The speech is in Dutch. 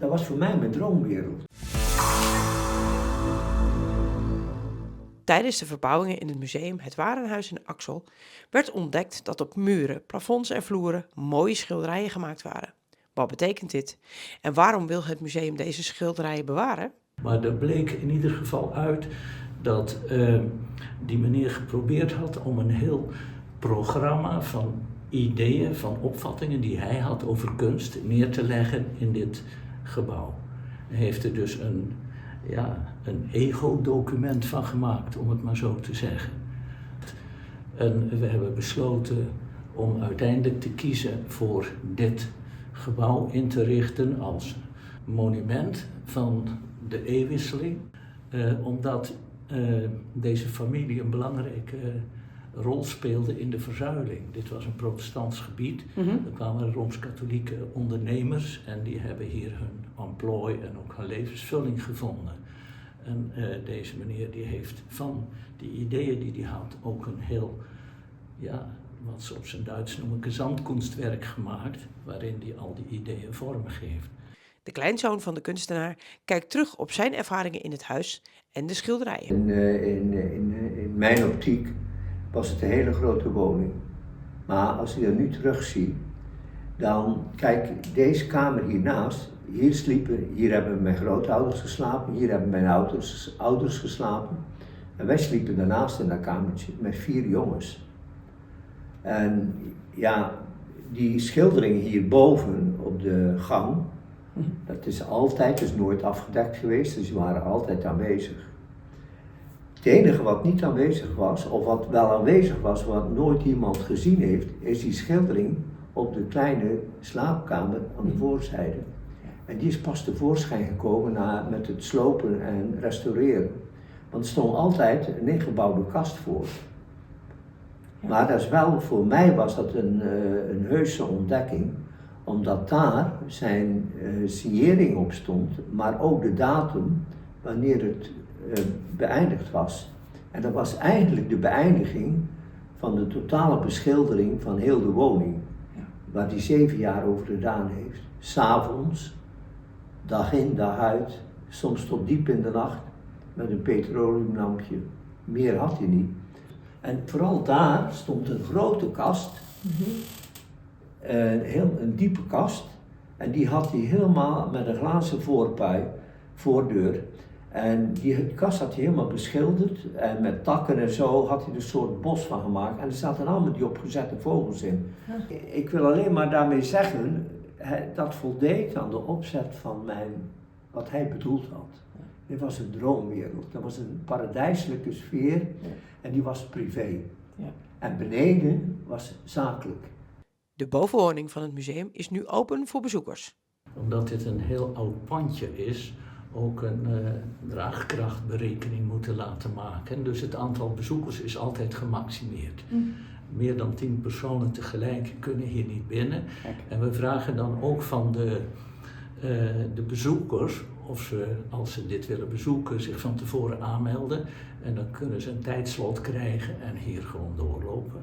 Dat was voor mij mijn droomwereld. Tijdens de verbouwingen in het museum Het Warenhuis in Axel werd ontdekt dat op muren, plafonds en vloeren mooie schilderijen gemaakt waren. Wat betekent dit? En waarom wil het museum deze schilderijen bewaren? Maar er bleek in ieder geval uit dat die meneer geprobeerd had om een heel programma van ideeën, van opvattingen die hij had over kunst neer te leggen in dit gebouw. Hij heeft er dus een ego-document van gemaakt, om het maar zo te zeggen. En we hebben besloten om uiteindelijk te kiezen voor dit gebouw in te richten als monument van de eeuwwisseling, omdat deze familie een belangrijke rol speelde in de verzuiling. Dit was een protestants gebied. Er kwamen rooms-katholieke ondernemers en die hebben hier hun emplooi en ook hun levensvulling gevonden. En deze meneer die heeft van die ideeën die hij had ook een heel, wat ze op zijn Duits noemen, gezandkunstwerk gemaakt, waarin hij al die ideeën vorm geeft. De kleinzoon van de kunstenaar kijkt terug op zijn ervaringen in het huis en de schilderijen. In mijn optiek was het een hele grote woning. Maar als ik er nu terug zie, dan kijk, deze kamer hiernaast, hier hebben mijn grootouders geslapen, hier hebben mijn ouders geslapen. En wij sliepen daarnaast in dat kamertje met 4 jongens. En ja, die schilderingen hierboven op de gang, dat is nooit afgedekt geweest, dus die waren altijd aanwezig. Het enige wat niet aanwezig was, of wat wel aanwezig was, wat nooit iemand gezien heeft, is die schildering op de kleine slaapkamer aan de voorzijde. En die is pas tevoorschijn gekomen met het slopen en restaureren. Want er stond altijd een ingebouwde kast voor. Maar dat is wel, voor mij was dat een heuse ontdekking, omdat daar zijn signering op stond, maar ook de datum wanneer het beëindigd was. En dat was eigenlijk de beëindiging van de totale beschildering van heel de woning, waar hij 7 jaar over gedaan heeft. 's Avonds, dag in, dag uit, soms tot diep in de nacht, met een petroleumlampje. Meer had hij niet. En vooral daar stond een grote kast, een diepe kast, en die had hij helemaal met een glazen voordeur. En die kast had hij helemaal beschilderd en met takken en zo had hij er een soort bos van gemaakt. En er zaten allemaal die opgezette vogels in. Ik wil alleen maar daarmee zeggen, dat voldeed aan de opzet van wat hij bedoeld had. Dit was een droomwereld, dat was een paradijselijke sfeer en die was privé. En beneden was zakelijk. De bovenwoning van het museum is nu open voor bezoekers. Omdat dit een heel oud pandje is, ook een draagkrachtberekening moeten laten maken. Dus het aantal bezoekers is altijd gemaximeerd. Meer dan 10 personen tegelijk kunnen hier niet binnen. En we vragen dan ook van de bezoekers of ze, als ze dit willen bezoeken, zich van tevoren aanmelden. En dan kunnen ze een tijdslot krijgen en hier gewoon doorlopen.